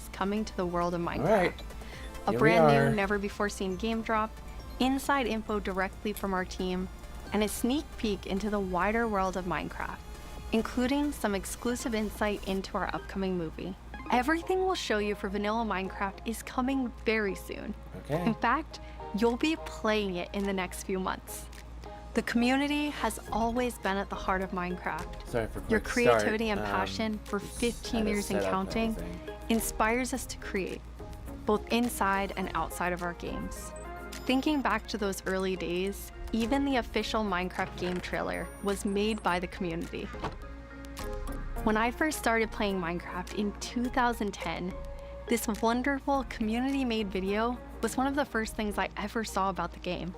things coming to the world of Minecraft. All right. A Here brand we new, are. never-before-seen game drop, inside info directly from our team, and a sneak peek into the wider world of Minecraft, including some exclusive insight into our upcoming movie. Everything we'll show you for vanilla Minecraft is coming very soon. Okay. In fact, you'll be playing it in the next few months. The community has always been at the heart of Minecraft. Sorry for Your quick start. creativity and passion for Just 15 had to years and set up counting everything. inspires us to create, both inside and outside of our games. Thinking back to those early days, even the official Minecraft game trailer was made by the community. When I first started playing Minecraft in 2010, this wonderful community-made video was one of the first things I ever saw about the game.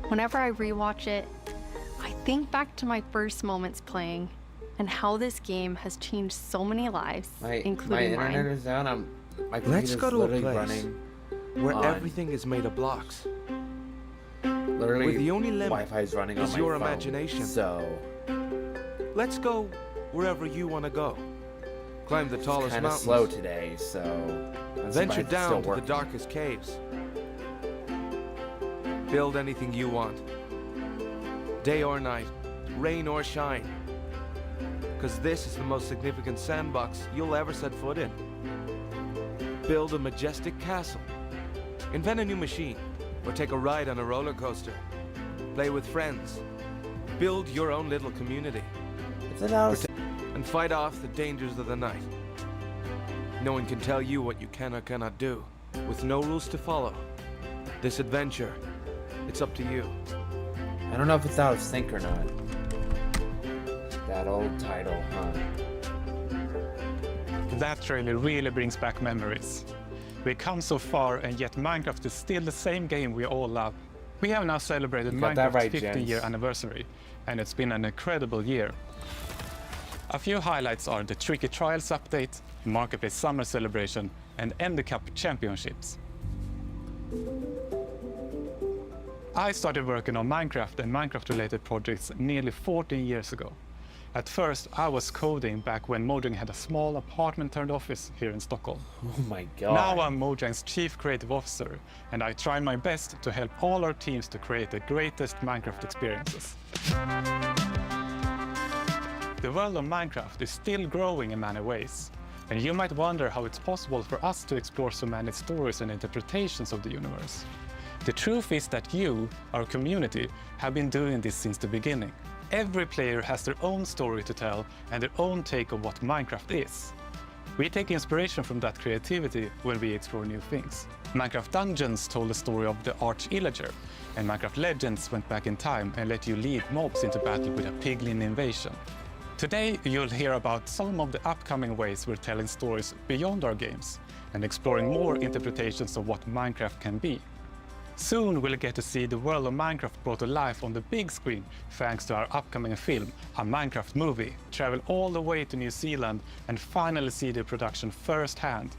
Whenever I rewatch it, I think back to my first moments playing and how this game has changed so many lives, My including internet mine. is down. My Let's computer's go to a literally place running where on. everything is made of blocks. Literally, Where the only limit Wi-Fi is running is on my your phone, imagination. So Let's go wherever you want to go. Climb the it's tallest kind of mountains. slow today. So that's Venture why it's down still to working. the darkest caves. Build anything you want. Day or night, rain or shine. Because this is the most significant sandbox you'll ever set foot in. Build a majestic castle. Invent a new machine. Or take a ride on a roller coaster. Play with friends. Build your own little community. It's an house. And fight off the dangers of the night. No one can tell you what you can or cannot do, with no rules to follow. This adventure, it's up to you. I don't know if it's out of sync or not. That old title, huh? That trailer really brings back memories. We've come so far, and yet Minecraft is still the same game we all love. We have now celebrated You got that Minecraft's right, 15-year gents. anniversary, and it's been an incredible year. A few highlights are the Tricky Trials update, Marketplace Summer Celebration, and Ender Cup Championships. I started working on Minecraft and Minecraft-related projects nearly 14 years ago. At first, I was coding back when Mojang had a small apartment-turned-office here in Stockholm. Oh my god. Now I'm Mojang's Chief Creative Officer, and I try my best to help all our teams to create the greatest Minecraft experiences. The world of Minecraft is still growing in many ways, and you might wonder how it's possible for us to explore so many stories and interpretations of the universe. The truth is that you, our community, have been doing this since the beginning. Every player has their own story to tell and their own take on what Minecraft is. We take inspiration from that creativity when we explore new things. Minecraft Dungeons told the story of the Arch-Illager, and Minecraft Legends went back in time and let you lead mobs into battle with a piglin invasion. Today, you'll hear about some of the upcoming ways we're telling stories beyond our games and exploring more interpretations of what Minecraft can be. Soon we'll get to see the world of Minecraft brought to life on the big screen thanks to our upcoming film, a Minecraft movie, travel all the way to New Zealand and finally see the production firsthand.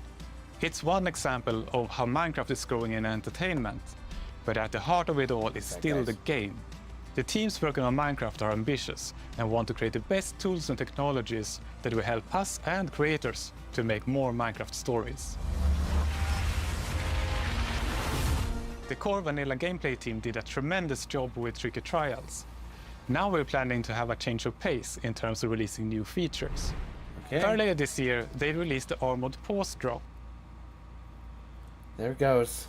It's one example of how Minecraft is growing in entertainment, but at the heart of it all is still the game. The teams working on Minecraft are ambitious and want to create the best tools and technologies that will help us and creators to make more Minecraft stories. The core vanilla gameplay team did a tremendous job with Tricky Trials. Now we're planning to have a change of pace in terms of releasing new features. Okay. Earlier this year, they released the Armored Pause drop, There it goes.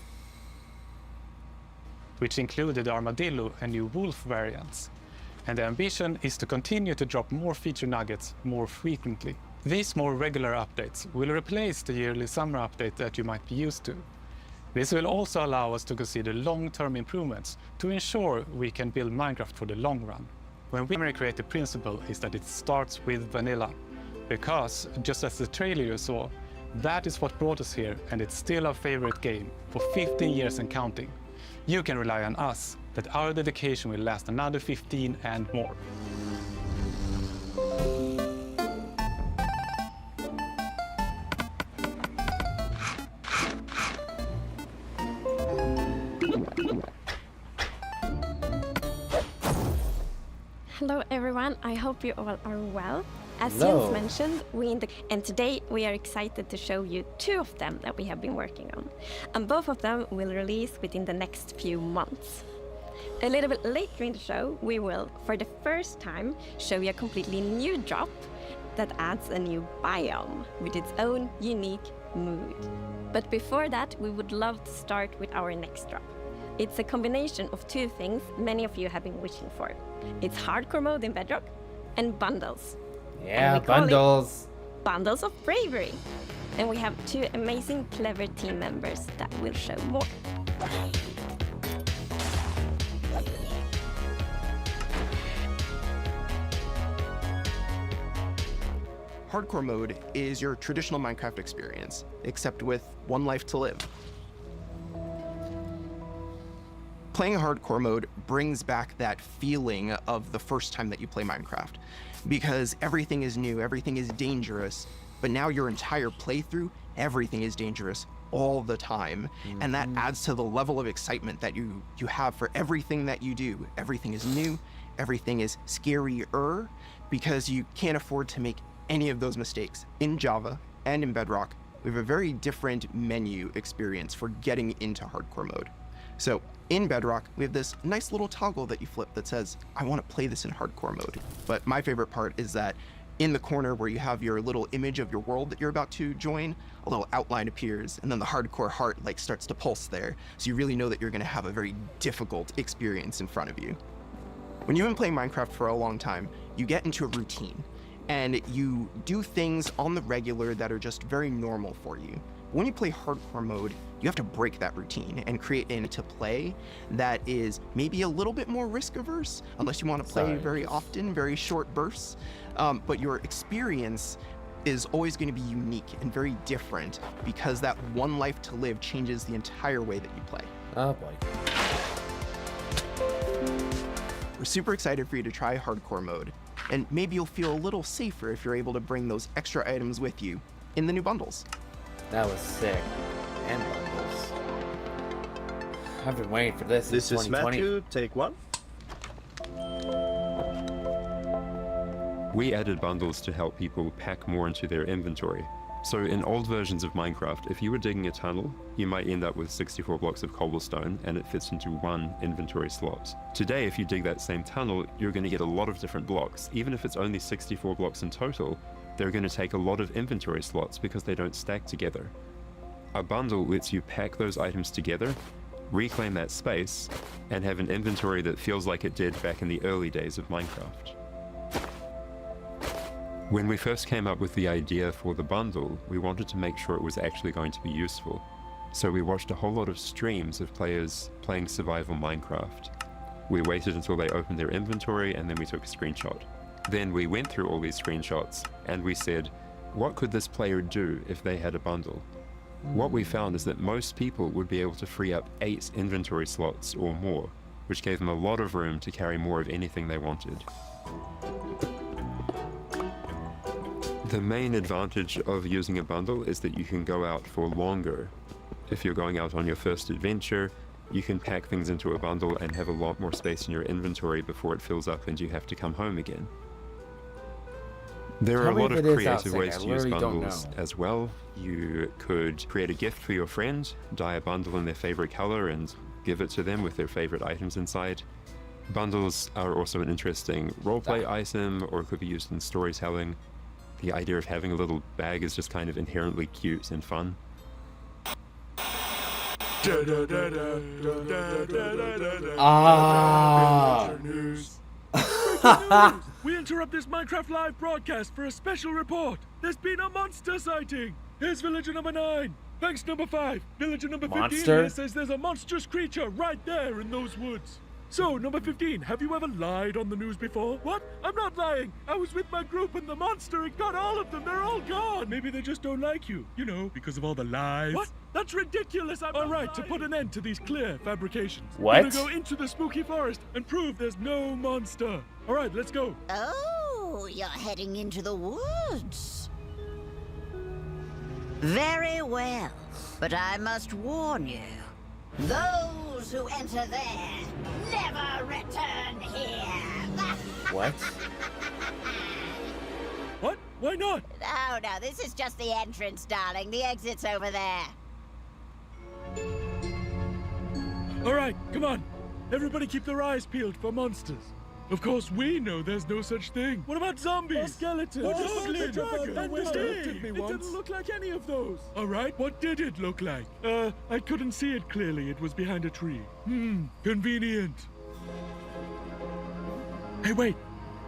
which included the Armadillo and new Wolf variants. And the ambition is to continue to drop more feature nuggets more frequently. These more regular updates will replace the yearly summer update that you might be used to. This will also allow us to consider long-term improvements to ensure we can build Minecraft for the long run. When we create the principle is that it starts with vanilla. Because, just as the trailer you saw, that is what brought us here, and it's still our favorite game for 15 years and counting. You can rely on us that our dedication will last another 15 and more. Hello everyone, I hope you all are well. As Hello. Jens mentioned, and today we are excited to show you 2 of them that we have been working on. And both of them will release within the next few months. A little bit later in the show, we will, for the first time, show you a completely new drop that adds a new biome with its own unique mood. But before that, we would love to start with our next drop. It's a combination of 2 things many of you have been wishing for. It's hardcore mode in Bedrock and bundles. Yeah, we call it- bundles. Bundles of Bravery. And we have 2 amazing, clever team members that will show more. Hardcore mode is your traditional Minecraft experience, except with one life to live. Playing hardcore mode brings back that feeling of the first time that you play Minecraft, because everything is new, everything is dangerous, but now your entire playthrough, everything is dangerous all the time, and that adds to the level of excitement that you have for everything that you do. Everything is new, everything is scarier, because you can't afford to make any of those mistakes. In Java and in Bedrock, we have a very different menu experience for getting into hardcore mode. So in Bedrock, we have this nice little toggle that you flip that says, I want to play this in hardcore mode. But my favorite part is that in the corner where you have your little image of your world that you're about to join, a little outline appears, and then the hardcore heart starts to pulse there. So you really know that you're going to have a very difficult experience in front of you. When you've been playing Minecraft for a long time, you get into a routine, and you do things on the regular that are just very normal for you. When you play hardcore mode, you have to break that routine and create into play that is maybe a little bit more risk averse, unless you want to play very often, very short bursts. But your experience is always going to be unique and very different, because that one life to live changes the entire way that you play. Oh boy. We're super excited for you to try hardcore mode, and maybe you'll feel a little safer if you're able to bring those extra items with you in the new bundles. That was sick. And bundles. I've been waiting for this This since is 2020. Matthew, take 1. We added bundles to help people pack more into their inventory. So in old versions of Minecraft, if you were digging a tunnel, you might end up with 64 blocks of cobblestone and it fits into 1 inventory slot. Today, if you dig that same tunnel, you're going to get a lot of different blocks. Even if it's only 64 blocks in total, they're going to take a lot of inventory slots because they don't stack together. A bundle lets you pack those items together, reclaim that space, and have an inventory that feels like it did back in the early days of Minecraft. When we first came up with the idea for the bundle, we wanted to make sure it was actually going to be useful. So we watched a whole lot of streams of players playing survival Minecraft. We waited until they opened their inventory and then we took a screenshot. Then we went through all these screenshots and we said, what could this player do if they had a bundle? What we found is that most people would be able to free up 8 inventory slots or more, which gave them a lot of room to carry more of anything they wanted. The main advantage of using a bundle is that you can go out for longer. If you're going out on your first adventure, you can pack things into a bundle and have a lot more space in your inventory before it fills up and you have to come home again. There are Tell a me lot if of it is creative outside. ways I to use literally don't bundles know. as well. You could create a gift for your friend, dye a bundle in their favorite color and give it to them with their favorite items inside. Bundles are also an interesting roleplay item, or it could be used in storytelling. The idea of having a little bag is just kind of inherently cute and fun. Ah. We interrupt this Minecraft live broadcast for a special report. There's been a monster sighting. Here's villager number 9. Thanks, number 5. Villager number 15 Monster? here says there's a monstrous creature right there in those woods. So, number 15, have you ever lied on the news before? What? I'm not lying. I was with my group and the monster, it got all of them. They're all gone. Maybe they just don't like you. You know, because of all the lies. What? That's ridiculous. All right, to put an end to these clear fabrications. What? We're gonna go into the spooky forest and prove there's no monster. All right, let's go. Oh, you're heading into the woods. Very well, but I must warn you. Those who enter there never return here. What? What? Why not? Oh, no, this is just the entrance, darling. The exit's over there. All right, come on. Everybody keep their eyes peeled for monsters. Of course, we know there's no such thing. What about zombies? Or skeletons? Or the dragon? And the snake? It didn't look like any of those. All right, what did it look like? I couldn't see it clearly. It was behind a tree. Convenient. Hey, wait.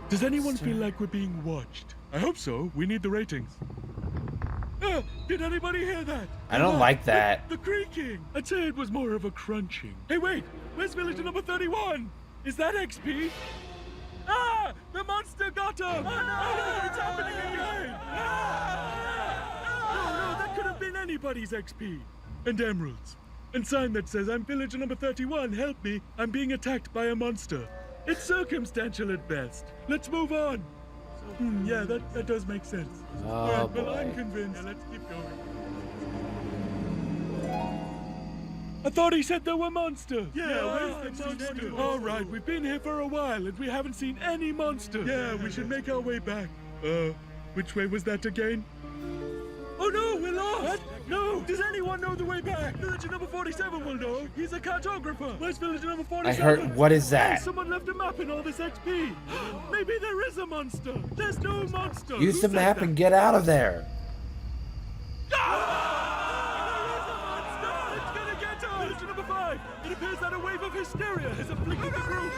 Does anyone feel like we're being watched? I hope so. We need the ratings. Did anybody hear that? I don't like that. The creaking. I'd say it was more of a crunching. Hey, wait. Where's villager number 31? Is that XP? Ah! The monster got him! Oh, no! It's happening again! No, that could have been anybody's XP. And emeralds. And sign that says, I'm villager number 31, help me. I'm being attacked by a monster. It's circumstantial at best. Let's move on. Yeah, that does make sense. Oh, All right, well, boy. I'm convinced. Yeah, let's keep going. I thought he said there were monsters. Yeah, where's the monster? All right, we've been here for a while and we haven't seen any monsters. Yeah, we should make our way back. Which way was that again? Oh no, we're lost! What? No! Does anyone know the way back? Villager number 47 will know. He's a cartographer. Where's villager number 47? I heard. What is Hey, that? someone left a map in all this XP. Maybe there is a monster. There's no monster. Use Who the said map that? and get out of there. It's gonna get us! Villager number 5! It appears that a wave of hysteria has afflicted the group.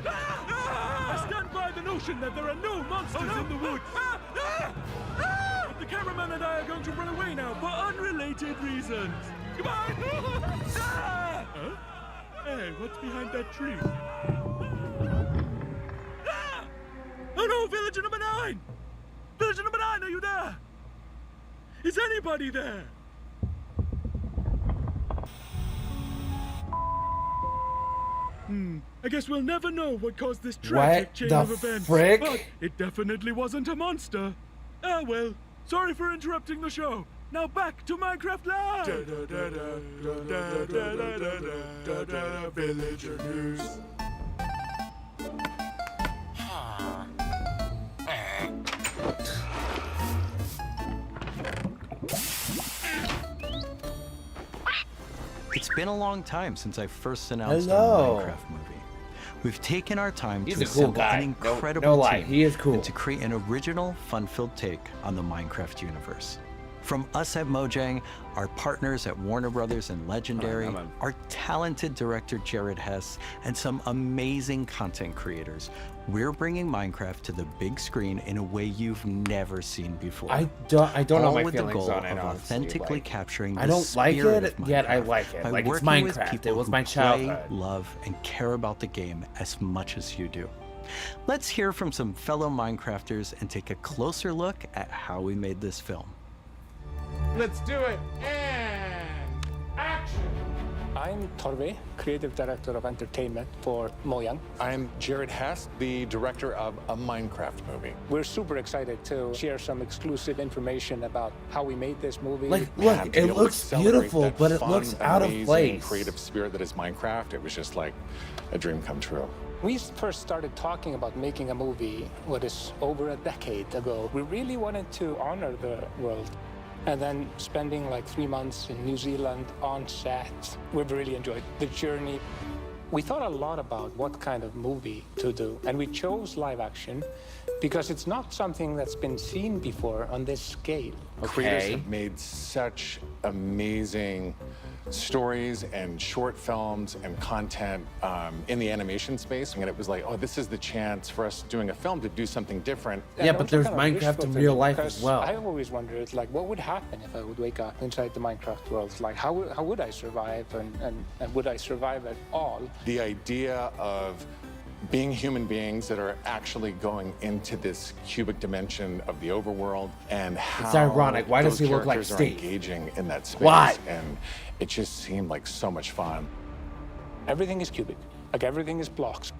I stand by the notion that there are no monsters in the woods. But the cameraman and I are going to run away now for unrelated reasons. Goodbye! Huh? Hey, what's behind that tree? Oh no, villager number 9! Villager number 9, are you there? Is anybody there? I guess we'll never know what caused this tragic What chain the of events. frick? But it definitely wasn't a monster. Ah well, sorry for interrupting the show. Now back to Minecraft Live! Villager news. It's been a long time since I first announced Hello. our Minecraft movie. We've taken our time He's to a cool assemble guy. an No- incredible no lie, team he is cool. and to create an original, fun-filled take on the Minecraft universe. From us at Mojang, our partners at Warner Brothers and Legendary, come on. our talented director Jared Hess, and some amazing content creators, we're bringing Minecraft to the big screen in a way you've never seen before. I don't know All my with the feelings goal on it, of honestly. authentically Like, capturing I the don't like spirit it, of yet I Minecraft like it. by Like, it's working with Minecraft. people It was who my play, childhood. love, and care about the game as much as you do. Let's hear from some fellow Minecrafters and take a closer look at how we made this film. Let's do it. And action. I'm Torve, Creative Director of Entertainment for Mojang. I'm Jared Hess, the director of a Minecraft movie. We're super excited to share some exclusive information about how we made this movie. Like, Man, look, to be it able to looks celebrate beautiful, that but it fun, looks out of amazing, place. creative spirit that is Minecraft. It was just like a dream come true. We first started talking about making a movie, what is over a decade ago. We really wanted to honor the world. And then spending like 3 months in New Zealand on set, we've really enjoyed the journey. We thought a lot about what kind of movie to do, and we chose live action because it's not something that's been seen before on this scale. Creators Okay. have made such amazing stories and short films and content in the animation space. And it was like, oh, this is the chance for us doing a film to do something different. Yeah, And but also there's kind of Minecraft wishful in real thinking, life because as well. I always wondered, like, what would happen if I would wake up inside the Minecraft world? Like, how would I survive, and would I survive at all? The idea of being human beings that are actually going into this cubic dimension of the overworld and how ironic. Why does those he look like characters are Steve? engaging in that space. Why? And it just seemed like so much fun. Everything is cubic, like everything is blocks.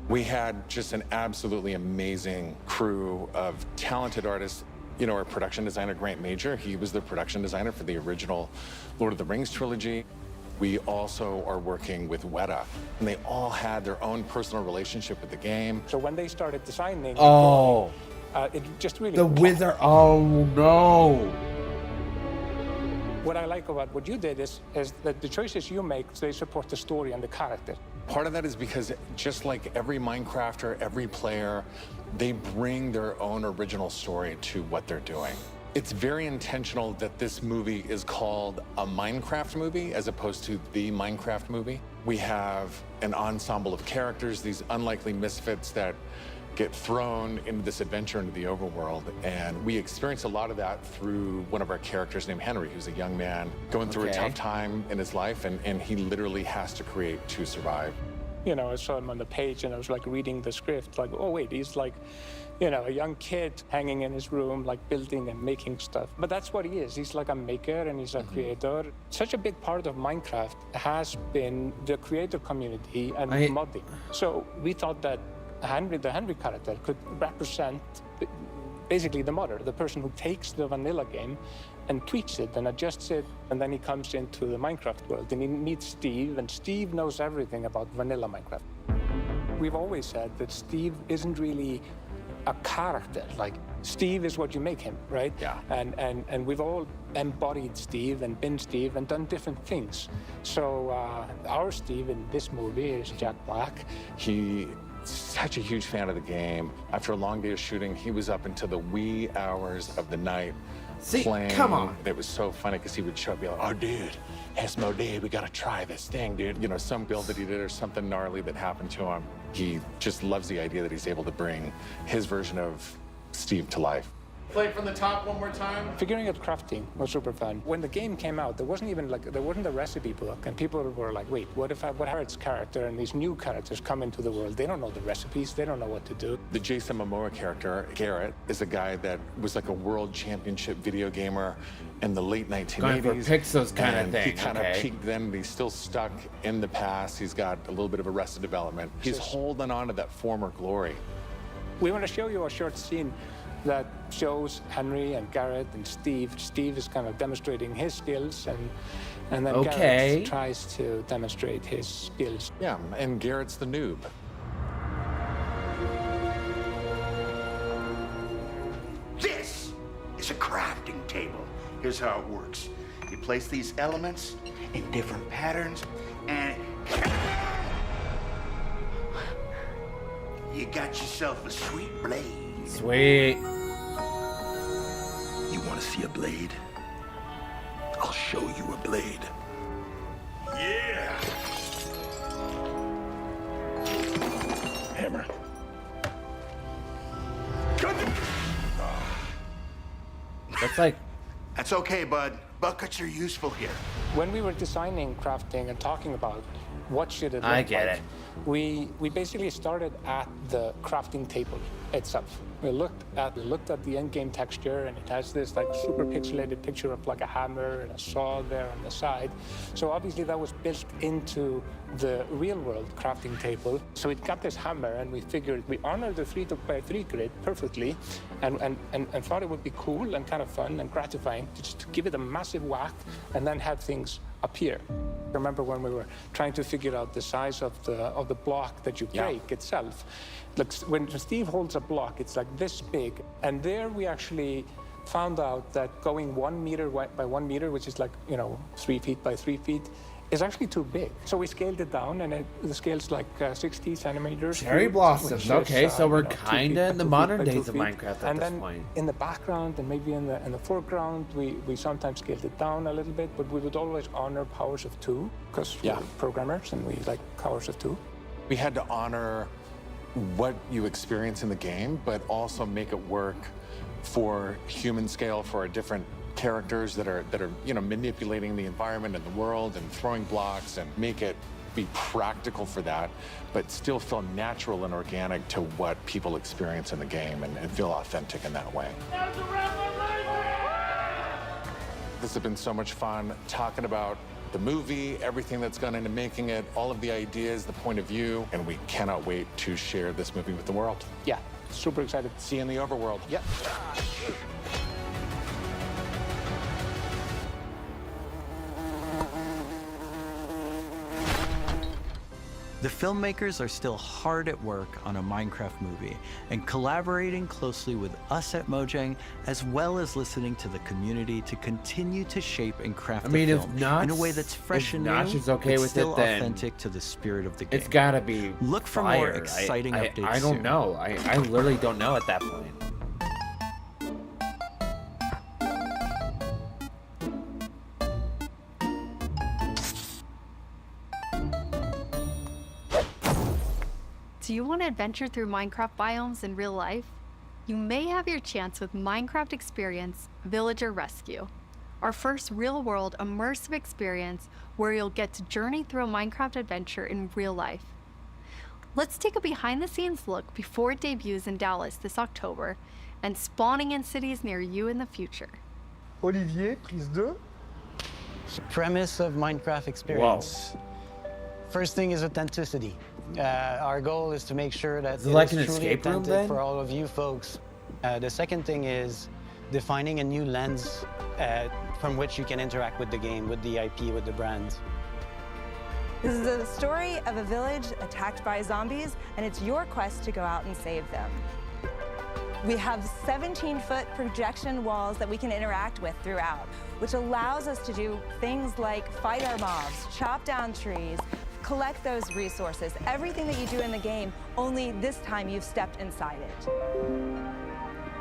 We had just an absolutely amazing crew of talented artists. You know, our production designer, Grant Major, he was the production designer for the original Lord of the Rings trilogy. We also are working with Weta, and they all had their own personal relationship with the game. So when they started designing, Oh, It just really The wizard. Oh no. What I like about what you did is that the choices you make, they support the story and the character. Part of that is because just like every Minecrafter, every player, they bring their own original story to what they're doing. It's very intentional that this movie is called a Minecraft movie as opposed to the Minecraft movie. We have an ensemble of characters, these unlikely misfits that get thrown into this adventure into the overworld. And we experience a lot of that through one of our characters named Henry, who's a young man going through a tough time in his life, and he literally has to create to survive. You know, I saw him on the page and I was like reading the script, like, oh wait, he's like, you know, a young kid hanging in his room, like building and making stuff. But that's what he is. He's like a maker and he's a creator. Such a big part of Minecraft has been the creator community and modding. So we thought that Henry, the Henry character, could represent basically the modder, the person who takes the vanilla game and tweaks it and adjusts it, and then he comes into the Minecraft world and he meets Steve, and Steve knows everything about vanilla Minecraft. We've always said that Steve isn't really a character. Like, Steve is what you make him, right? Yeah. And we've all embodied Steve and been Steve and done different things. So our Steve in this movie is Jack Black. He's such a huge fan of the game. After a long day of shooting, he was up until the wee hours of the night playing. Come on. It was so funny because he would show up and be like, oh, dude, Esmo, dude, we got to try this thing, dude. You know, some build that he did or something gnarly that happened to him. He just loves the idea that he's able to bring his version of Steve to life. Play it from the top one more time. Figuring out crafting was super fun. When the game came out, there wasn't a recipe book, and people were like, wait, what if Harrod's character and these new characters come into the world? They don't know the recipes, they don't know what to do. The Jason Momoa character, Garrett, is a guy that was like a world championship video gamer in the late 1980s. Going for pixels kind of thing. He kind of peaked then, but he's still stuck in the past. He's got a little bit of Arrested Development. He's holding on to that former glory. We want to show you a short scene that shows Henry and Garrett and Steve. Steve is kind of demonstrating his skills, and then Garrett tries to demonstrate his skills. Yeah, and Garrett's the noob. This is a crafting table. Here's how it works. You place these elements in different patterns, and you got yourself a sweet blade. Sweet. You want to see a blade? I'll show you a blade. Yeah. Hammer. That's like... That's okay, bud. Buckets are useful here. When we were designing crafting and talking about what should it look like, I get it. We basically started at the crafting table itself. We looked at the end game texture, and it has this like super pixelated picture of like a hammer and a saw there on the side. So obviously that was built into the real world crafting table. So it got this hammer, and we figured we honored the 3x3 grid perfectly, and thought it would be cool and kind of fun and gratifying to just give it a massive whack and then have things appear. Remember when we were trying to figure out the size of the block that you break itself? Like when Steve holds a block, it's like this big, and there we actually found out that going 1 meter by 1 meter, which is like 3 feet by 3 feet, is actually too big. So we scaled it down, and the scale's like 60 centimeters. Cherry blossoms. Okay, so we're 2 kind feet of in the 2 modern feet by days 2 of feet. Minecraft at And this then point. in the background and maybe in the foreground, we sometimes scaled it down a little bit, but we would always honor powers of 2, because we're programmers and we like powers of 2. We had to honor what you experience in the game, but also make it work for human scale, for our different characters that are manipulating the environment and the world and throwing blocks, and make it be practical for that, but still feel natural and organic to what people experience in the game, and feel authentic in that way. This has been so much fun talking about the movie, everything that's gone into making it, all of the ideas, the point of view, and we cannot wait to share this movie with the world. Yeah, super excited. See you in the overworld. Yeah. The filmmakers are still hard at work on a Minecraft movie and collaborating closely with us at Mojang, as well as listening to the community to continue to shape and craft the film in a way that's fresh and new, is okay but with still it, then authentic to the spirit of the game. it's gotta be Look for fire. more exciting updates I don't soon. know. I literally don't know at that point. Do you want to adventure through Minecraft biomes in real life? You may have your chance with Minecraft Experience Villager Rescue, our first real-world immersive experience where you'll get to journey through a Minecraft adventure in real life. Let's take a behind-the-scenes look before it debuts in Dallas this October and spawning in cities near you in the future. Olivier, prise 2. Premise of Minecraft Experience. First thing is authenticity. Our goal is to make sure that Is it like is an truly escape room, authentic then? for all of you folks. The second thing is defining a new lens from which you can interact with the game, with the IP, with the brand. This is the story of a village attacked by zombies, and it's your quest to go out and save them. We have 17-foot projection walls that we can interact with throughout, which allows us to do things like fight our mobs, chop down trees, collect those resources, everything that you do in the game, only this time you've stepped inside it.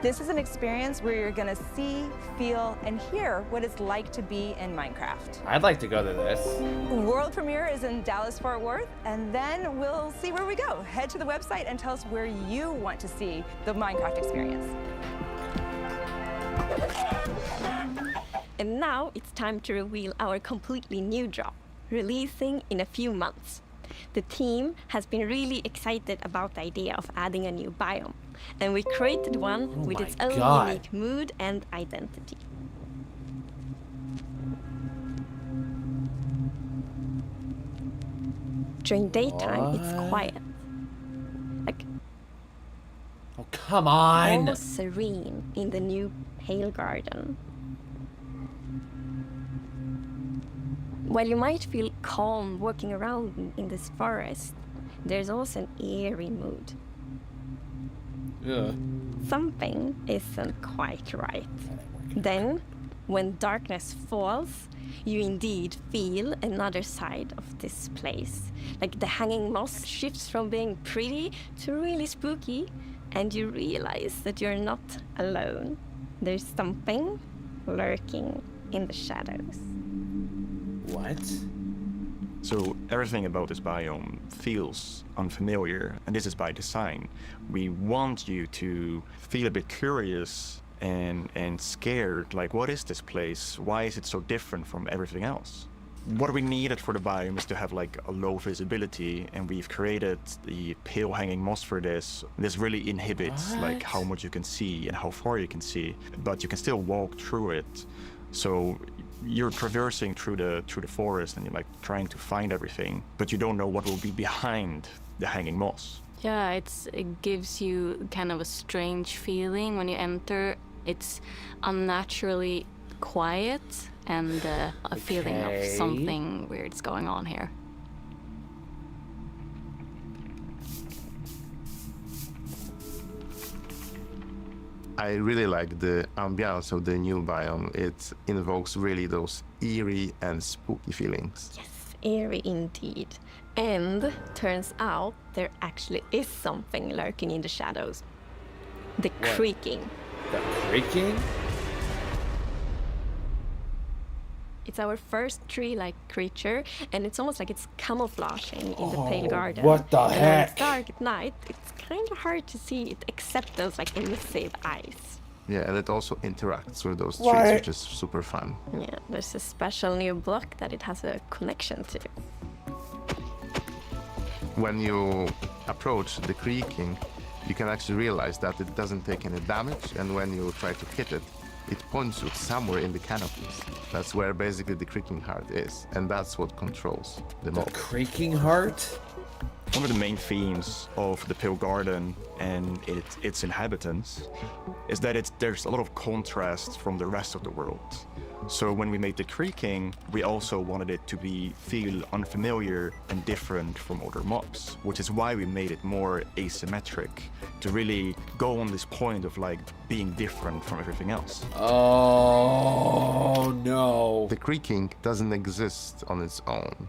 This is an experience where you're gonna see, feel, and hear what it's like to be in Minecraft. I'd like to go to this. World premiere is in Dallas-Fort Worth, and then we'll see where we go. Head to the website and tell us where you want to see the Minecraft experience. And now it's time to reveal our completely new drop, releasing in a few months. The team has been really excited about the idea of adding a new biome, and we created one with its own unique mood and identity. During daytime, it's quiet. Like, oh, come on! Almost serene in the new Pale Garden. While you might feel calm walking around in this forest, there's also an eerie mood. Yeah. Something isn't quite right. Then, when darkness falls, you indeed feel another side of this place. Like the hanging moss shifts from being pretty to really spooky, and you realize that you're not alone. There's something lurking in the shadows. What? So everything about this biome feels unfamiliar, and this is by design. We want you to feel a bit curious and scared, like what is this place? Why is it so different from everything else? What we needed for the biome is to have like a low visibility, and we've created the pale hanging moss for this. This really inhibits like how much you can see and how far you can see, but you can still walk through it. So you're traversing through the forest and you're like trying to find everything, but you don't know what will be behind the hanging moss. Yeah, it gives you kind of a strange feeling when you enter. It's unnaturally quiet and a feeling of something weird's going on here. I really like the ambiance of the new biome. It invokes really those eerie and spooky feelings. Yes, eerie indeed. And turns out there actually is something lurking in the shadows. The creaking. The creaking? It's our first tree-like creature, and it's almost like it's camouflaging in the Pale Garden. What the and heck? when it's dark at night, it's kind of hard to see it, except those like elusive eyes. Yeah, and it also interacts with those trees, What? which is super fun. Yeah, there's a special new block that it has a connection to. When you approach the creaking, you can actually realize that it doesn't take any damage, and when you try to hit it, it points you somewhere in the canopies. That's where basically the creaking heart is, and that's what controls the mob. Creaking heart? One of the main themes of the Pale Garden and its inhabitants is that there's a lot of contrast from the rest of the world. So when we made the creaking, we also wanted it to feel unfamiliar and different from other mobs, which is why we made it more asymmetric, to really go on this point of like being different from everything else. Oh no. The creaking doesn't exist on its own.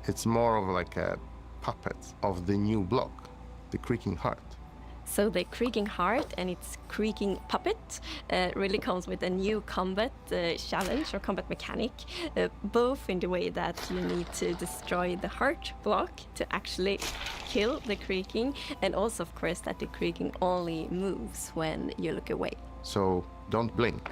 It's more of like a puppet of the new block, the creaking heart. So the creaking heart and its creaking puppet really comes with a new combat challenge or combat mechanic, both in the way that you need to destroy the heart block to actually kill the creaking, and also of course that the creaking only moves when you look away. So don't blink.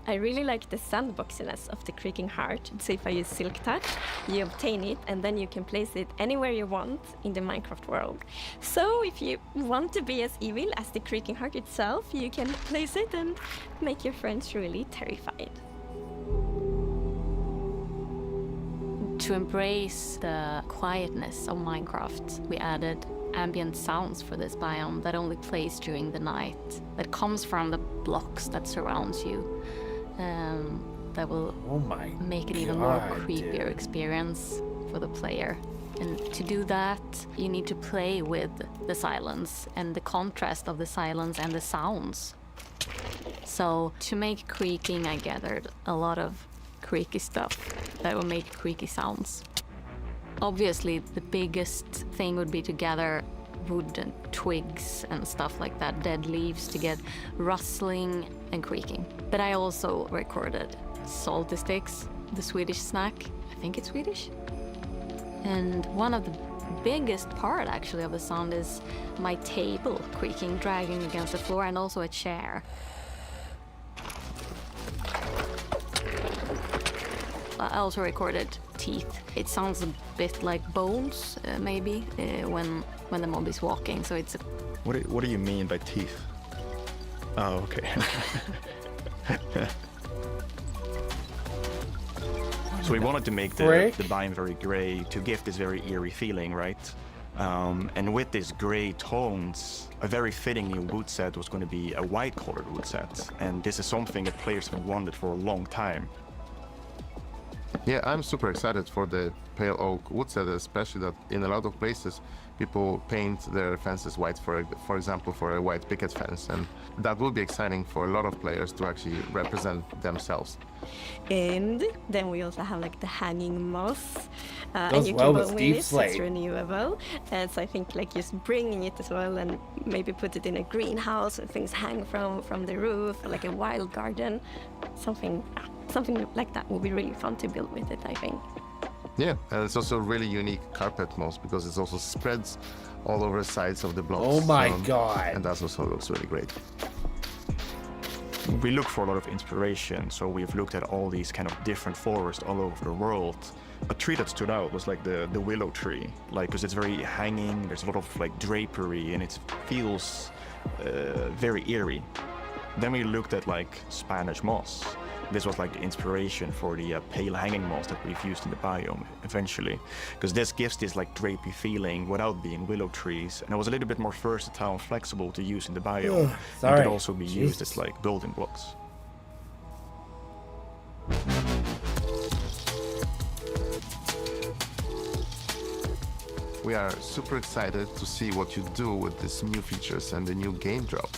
I really like the sandboxiness of the creaking heart. So if I use Silk Touch, you obtain it and then you can place it anywhere you want in the Minecraft world. So if you want to be as evil as the creaking heart itself, you can place it and make your friends really terrified. To embrace the quietness of Minecraft, we added ambient sounds for this biome that only plays during the night, that comes from the blocks that surrounds you. That will make it even more creepier experience for the player. And to do that, you need to play with the silence and the contrast of the silence and the sounds. So to make creaking, I gathered a lot of creaky stuff that will make creaky sounds. Obviously, the biggest thing would be to gather wood and twigs and stuff like that, dead leaves, to get rustling and creaking. But I also recorded salty sticks, the Swedish snack. I think it's Swedish. And one of the biggest part actually of the sound is my table creaking, dragging against the floor, and also a chair. I also recorded teeth. It sounds a bit like bones, maybe, when the mob is walking. So it's. What do you mean by teeth? Oh, okay. So we wanted to make the biome very gray to give this very eerie feeling, right? And with these gray tones, a very fitting new wood set was going to be a white-colored wood set. And this is something that players have wanted for a long time. Yeah, I'm super excited for the pale oak wood set, especially that in a lot of places people paint their fences white, for example, for a white picket fence, and that will be exciting for a lot of players to actually represent themselves. And then we also have like the hanging moss, and Goes you well can with bone Deep it, it's Slate. renewable. And so I think like just bringing it as well, and maybe put it in a greenhouse where things hang from the roof, or like a wild garden, something like that will be really fun to build with it, I think. Yeah, and it's also a really unique carpet moss because it also spreads all over the sides of the blocks. Oh my god. And that also looks really great. We look for a lot of inspiration, so we've looked at all these kind of different forests all over the world. A tree that stood out was like the willow tree, like because it's very hanging, there's a lot of like drapery, and it feels very eerie. Then we looked at like Spanish moss. This was like the inspiration for the pale hanging moss that we've used in the biome eventually, because this gives this like drapey feeling without being willow trees, and it was a little bit more versatile and flexible to use in the biome. And could also be used as like building blocks. We are super excited to see what you do with these new features and the new game drop.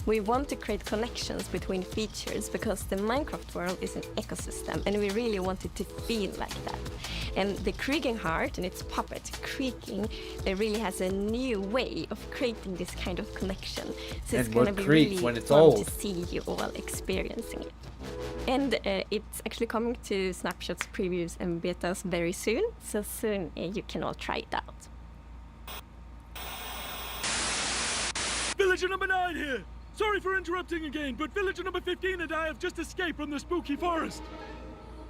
We want to create connections between features because the Minecraft world is an ecosystem, and we really want it to feel like that. And the creaking heart and its puppet creaking, it really has a new way of creating this kind of connection. So it's going to be really fun to see you all experiencing it. And it's actually coming to Snapshots, previews, and betas very soon. So soon you can all try it out. Villager number 9 here! Sorry for interrupting again, but villager number 15 and I have just escaped from the spooky forest.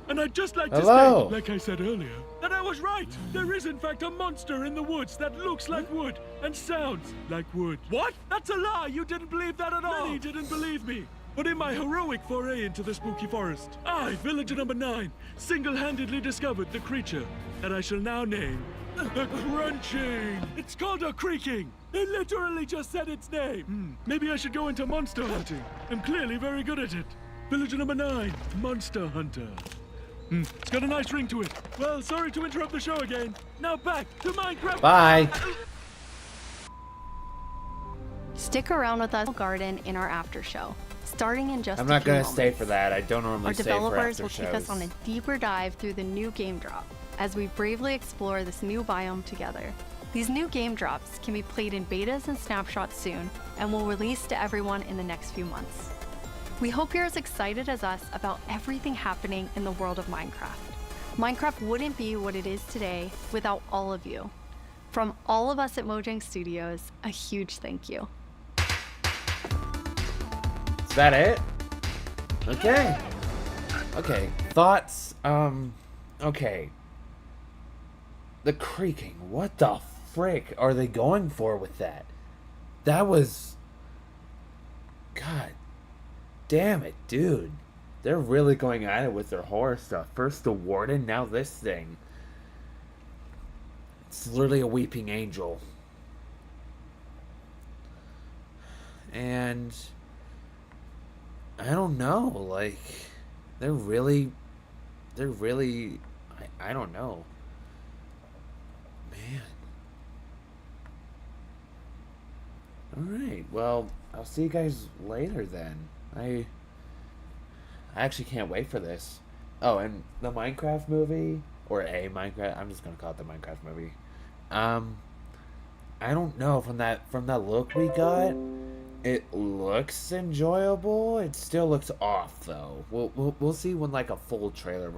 And I'd just like to say, like I said earlier, that I was right. There is in fact a monster in the woods that looks like wood and sounds like wood. What? That's a lie! You didn't believe that at all! Many didn't believe me. But in my heroic foray into the spooky forest, I, villager number 9, single-handedly discovered the creature that I shall now name the Crunching. It's called a creaking. It literally just said its name. Maybe I should go into monster hunting. I'm clearly very good at it. Villager number 9, Monster Hunter. It's got a nice ring to it. Well, sorry to interrupt the show again. Now back to Minecraft. Bye. Stick around with us Garden in our after show. Starting in just I'm a not few gonna moments. stay for that. I don't normally Our stay for developers after will take us shows. on a deeper dive through the new game drop as we bravely explore this new biome together. These new game drops can be played in betas and snapshots soon and will release to everyone in the next few months. We hope you're as excited as us about everything happening in the world of Minecraft. Minecraft wouldn't be what it is today without all of you. From all of us at Mojang Studios, a huge thank you. Is that it? Okay. Okay. Thoughts? Okay. The creaking. What the frick are they going for with that? That was... God damn it, dude. They're really going at it with their horror stuff. First the Warden, now this thing. It's literally a weeping angel. And... I don't know, like... They're really... I don't know. Man. Alright, well, I'll see you guys later then. I actually can't wait for this. Oh, and the Minecraft movie, or a Minecraft, I'm just gonna call it the Minecraft movie. I don't know, from that look we got, it looks enjoyable. It still looks off though. We'll see when like a full trailer